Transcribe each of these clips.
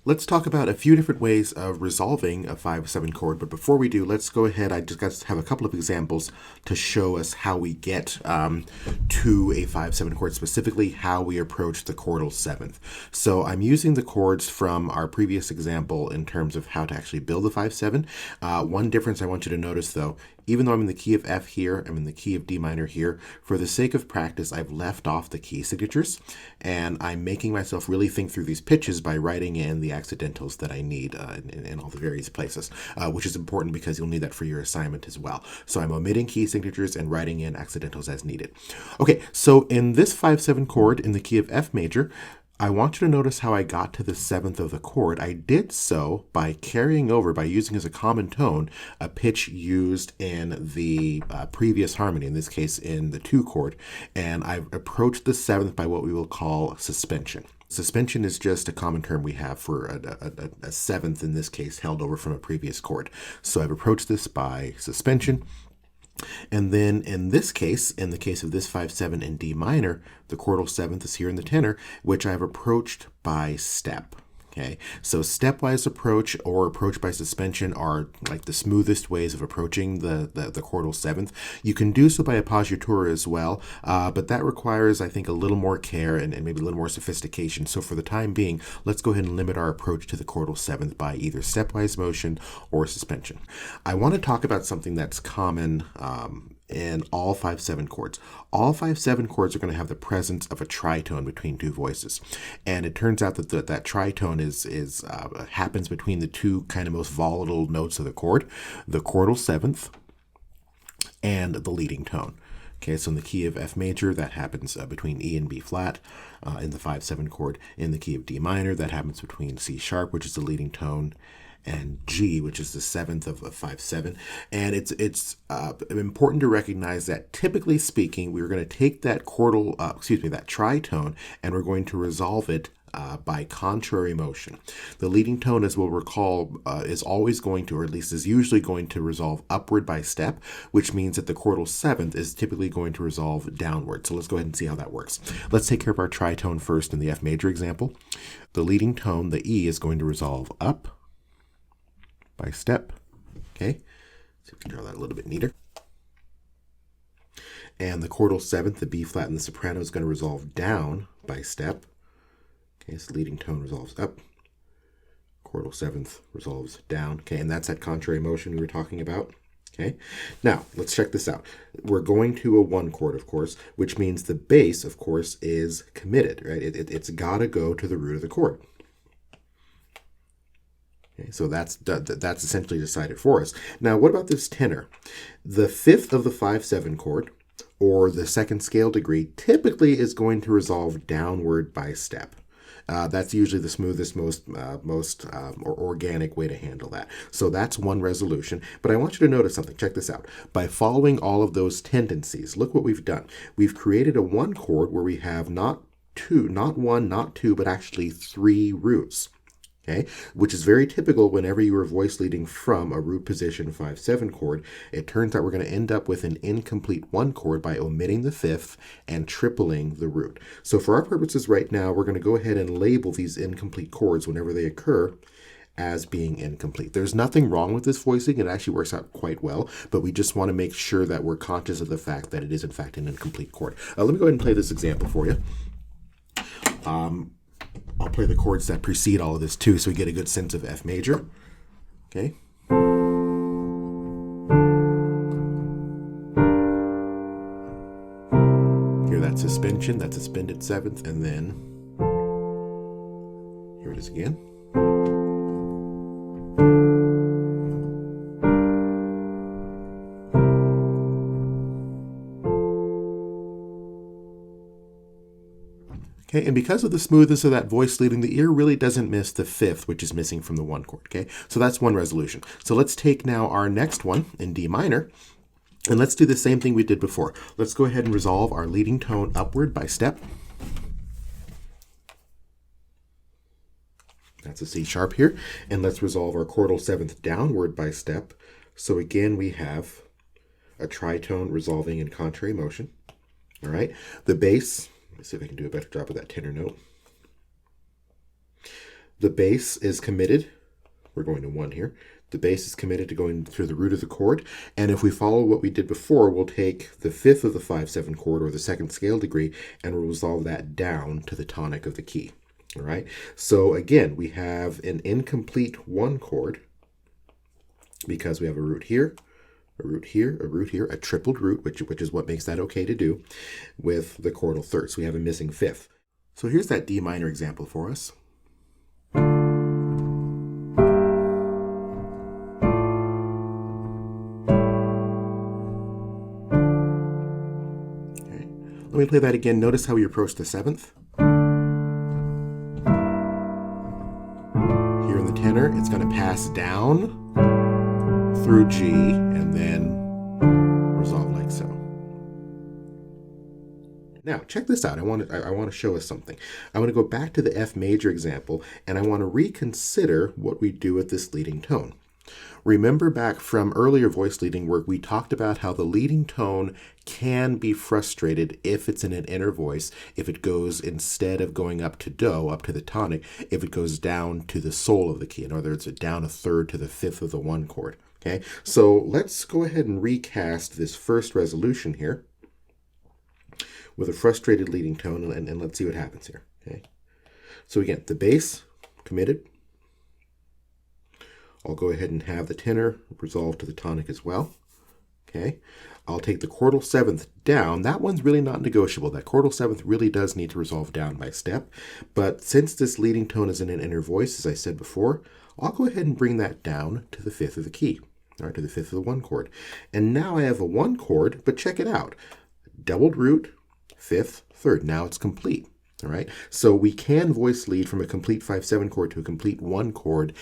Let's talk about a few different ways of resolving a 5/7 chord, but before we do, let's go ahead. I just have a couple of examples to show us how we get to a 5/7 chord, specifically how we approach the chordal seventh. So I'm using the chords from our previous example in terms of how to actually build the 5/7. One difference I want you to notice, though, even though I'm in the key of F here, I'm in the key of D minor here, for the sake of practice, I've left off the key signatures, and I'm making myself really think through these pitches by writing in the accidentals that I need in all the various places, which is important because you'll need that for your assignment as well. So I'm omitting key signatures and writing in accidentals as needed. Okay, so in this 5/7 chord in the key of F major, I want you to notice how I got to the seventh of the chord. I did so by carrying over, by using as a common tone, a pitch used in the previous harmony, in this case in the 2 chord, and I've approached the seventh by what we will call suspension. Suspension is just a common term we have for a seventh, in this case, held over from a previous chord. So I've approached this by suspension. And then in this case, in the case of this 5/7 in D minor, the chordal seventh is here in the tenor, which I've approached by step. Okay, so stepwise approach or approach by suspension are like the smoothest ways of approaching the chordal seventh. You can do so by appoggiatura as well, but that requires, I think, a little more care and maybe a little more sophistication. So for the time being, let's go ahead and limit our approach to the chordal seventh by either stepwise motion or suspension. I want to talk about something that's common in all 5/7 chords. All 5/7 chords are going to have the presence of a tritone between two voices, and it turns out that that tritone happens between the two kind of most volatile notes of the chord, the chordal seventh and the leading tone. Okay, so in the key of F major, that happens between E and B flat. In the 5/7 chord, in the key of D minor, that happens between C sharp, which is the leading tone, and G, which is the seventh of 5/7. And it's important to recognize that, typically speaking, we're going to take that that tritone, and we're going to resolve it by contrary motion. The leading tone, as we'll recall, is always going to, or at least is usually going to, resolve upward by step, which means that the chordal seventh is typically going to resolve downward. So let's go ahead and see how that works. Let's take care of our tritone first in the F major example. The leading tone, the E, is going to resolve up by step. Okay, so we can draw that a little bit neater. And the chordal seventh, the B flat and the soprano, is going to resolve down by step. Okay, so leading tone resolves up, chordal seventh resolves down. Okay, and that's that contrary motion we were talking about. Okay, now let's check this out. We're going to a 1 chord, of course, which means the bass, of course, is committed, right? It's got to go to the root of the chord. Okay, so that's essentially decided for us. Now, what about this tenor? The 5th of the 5/7 chord, or the second scale degree, typically is going to resolve downward by step. That's usually the smoothest, most organic way to handle that. So that's one resolution. But I want you to notice something. Check this out. By following all of those tendencies, look what we've done. We've created a 1 chord where we have not 1, not 2, but actually 3 roots. Okay, which is very typical whenever you are voice leading from a root position 5/7 chord. It turns out we're going to end up with an incomplete 1 chord by omitting the 5th and tripling the root. So for our purposes right now, we're going to go ahead and label these incomplete chords whenever they occur as being incomplete. There's nothing wrong with this voicing. It actually works out quite well, but we just want to make sure that we're conscious of the fact that it is in fact an incomplete chord. Let me go ahead and play this example for you. I'll play the chords that precede all of this too, so we get a good sense of F major. Okay. Hear that suspension, that suspended seventh, and then here it is again. Okay, and because of the smoothness of that voice leading, the ear really doesn't miss the 5th, which is missing from the 1 chord. Okay, so that's one resolution. So let's take now our next one in D minor, and let's do the same thing we did before. Let's go ahead and resolve our leading tone upward by step. That's a C sharp here. And let's resolve our chordal seventh downward by step. So again, we have a tritone resolving in contrary motion. All right, the bass. Let's see if I can do a better job of that tenor note. The bass is committed. We're going to 1 here. The bass is committed to going through the root of the chord. And if we follow what we did before, we'll take the 5th of the 5/7 chord, or the 2nd scale degree, and we'll resolve that down to the tonic of the key. All right. So again, we have an incomplete 1 chord because we have a root here, a root here, a root here, a tripled root, which is what makes that okay to do with the chordal third. So we have a missing 5th. So here's that D minor example for us. Okay. Let me play that again. Notice how we approach the 7th. Here in the tenor, it's going to pass down through G and then resolve like so. Now, check this out. I want to show us something. I want to go back to the F major example, and I want to reconsider what we do with this leading tone. Remember back from earlier voice leading work, we talked about how the leading tone can be frustrated if it's in an inner voice, if it goes, instead of going up to do, up to the tonic, if it goes down to the soul of the key. In other words, down a third to the 5th of the 1 chord. Okay, so let's go ahead and recast this first resolution here with a frustrated leading tone, and let's see what happens here. Okay, so again, the bass committed. I'll go ahead and have the tenor resolve to the tonic as well. Okay, I'll take the chordal 7th down. That one's really not negotiable. That chordal 7th really does need to resolve down by step. But since this leading tone is in an inner voice, as I said before, I'll go ahead and bring that down to the 5th of the key, or to the 5th of the 1 chord. And now I have a 1 chord, but check it out. Doubled root, 5th, 3rd. Now it's complete. All right, so we can voice lead from a complete 5/7 chord to a complete 1 chord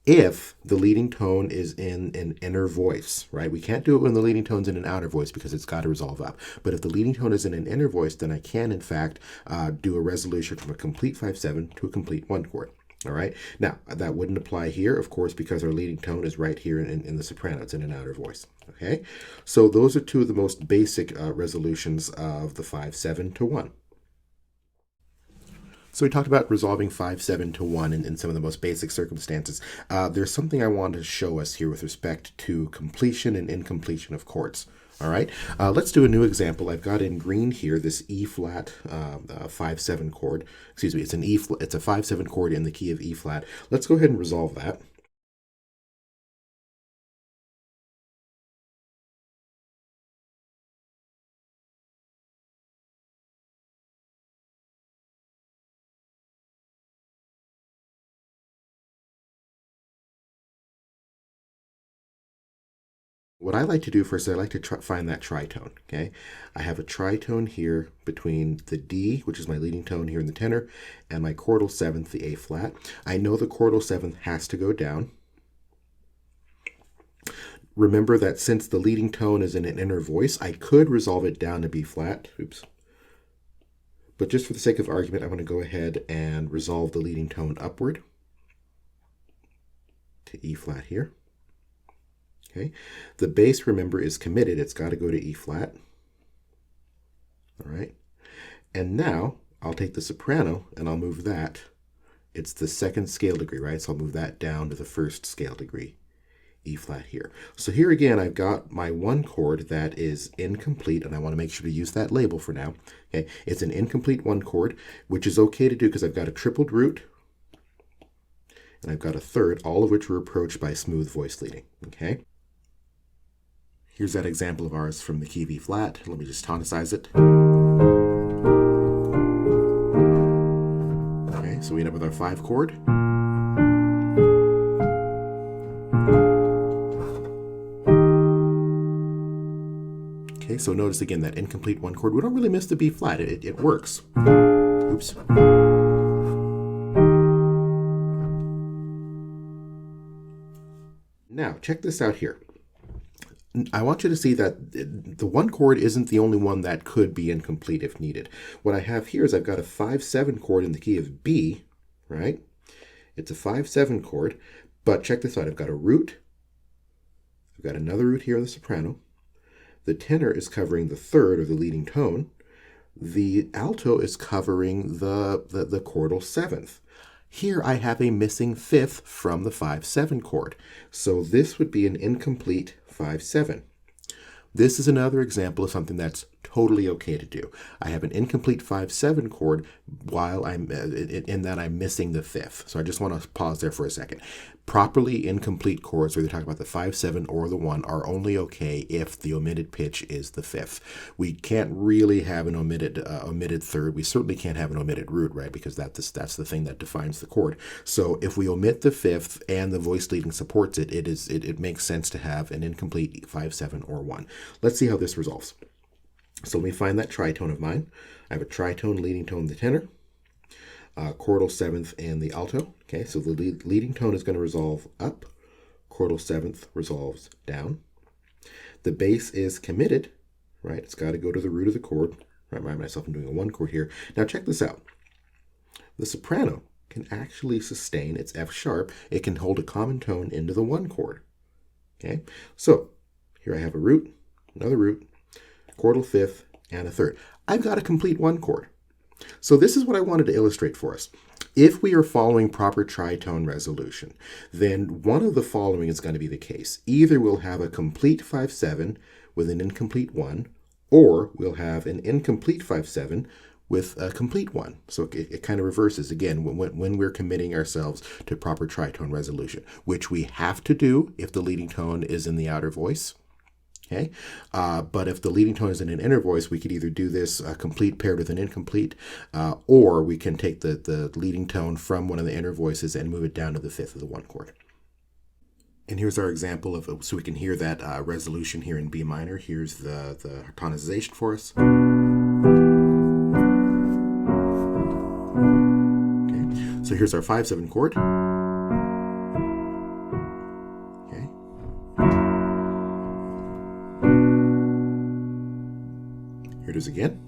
if the leading tone is in an inner voice, right? We can't do it when the leading tone's in an outer voice because it's got to resolve up. But if the leading tone is in an inner voice, then I can, in fact, do a resolution from a complete 5/7 to a complete 1 chord. All right. Now, that wouldn't apply here, of course, because our leading tone is right here in the soprano. It's in an outer voice. Okay. So those are two of the most basic resolutions of the 5/7 to 1. So we talked about resolving 5/7 to 1 in some of the most basic circumstances. There's something I want to show us here with respect to completion and incompletion of chords. All right, let's do a new example. I've got in green here this E flat 5/7 chord. Excuse me, it's a 5/7 chord in the key of E flat. Let's go ahead and resolve that. What I like to do first is I like to find that tritone, okay? I have a tritone here between the D, which is my leading tone here in the tenor, and my chordal 7th, the A flat. I know the chordal 7th has to go down. Remember that since the leading tone is in an inner voice, I could resolve it down to B flat. Oops. But just for the sake of argument, I'm going to go ahead and resolve the leading tone upward to E flat here. Okay, the bass, remember, is committed. It's got to go to E flat. All right, and now I'll take the soprano and I'll move that. It's the 2nd scale degree, right? So I'll move that down to the 1st scale degree, E flat here. So here again, I've got my 1 chord that is incomplete, and I want to make sure to use that label for now. Okay, it's an incomplete 1 chord, which is okay to do because I've got a tripled root and I've got a 3rd, all of which were approached by smooth voice leading. Okay. Here's that example of ours from the key of E flat. Let me just tonicize it. Okay, so we end up with our 5 chord. Okay, so notice again that incomplete 1 chord. We don't really miss the B flat. It works. Oops. Now, check this out here. I want you to see that the 1 chord isn't the only one that could be incomplete if needed. What I have here is I've got a 5/7 chord in the key of B, right? It's a 5/7 chord, but check this out. I've got a root. I've got another root here in the soprano. The tenor is covering the 3rd, or the leading tone. The alto is covering the chordal 7th. Here I have a missing fifth from the 5-7 chord. So this would be an incomplete 5-7. This is another example of something that's totally okay to do. I have an incomplete 5-7 chord while I'm in that I'm missing the fifth. So I just want to pause there for a second. Properly incomplete chords, whether you're talking about the 5-7 or the 1, are only okay if the omitted pitch is the fifth. We can't really have an omitted third. We certainly can't have an omitted root, right? Because that's the thing that defines the chord. So if we omit the fifth and the voice leading supports it, it makes sense to have an incomplete 5-7 or 1. Let's see how this resolves. So let me find that tritone of mine. I have a tritone, leading tone, the tenor, chordal seventh, and the alto. Okay, so the leading tone is going to resolve up. Chordal seventh resolves down. The bass is committed, right? It's got to go to the root of the chord. I remind myself I'm doing a 1 chord here. Now check this out. The soprano can actually sustain its F sharp. It can hold a common tone into the 1 chord. Okay, so here I have a root, another root, chordal fifth, and a third. I've got a complete 1 chord. So this is what I wanted to illustrate for us. If we are following proper tritone resolution, then one of the following is going to be the case. Either we'll have a complete 5-7 with an incomplete 1, or we'll have an incomplete 5-7 with a complete 1. So it kind of reverses again when we're committing ourselves to proper tritone resolution, which we have to do if the leading tone is in the outer voice. Okay, but if the leading tone is in an inner voice, we could either do this complete paired with an incomplete, or we can take the leading tone from one of the inner voices and move it down to the fifth of the 1 chord. And here's our example of, so we can hear that resolution here in B minor. Here's the tonicization for us. Okay, so here's our 5-7 chord. Here it is again.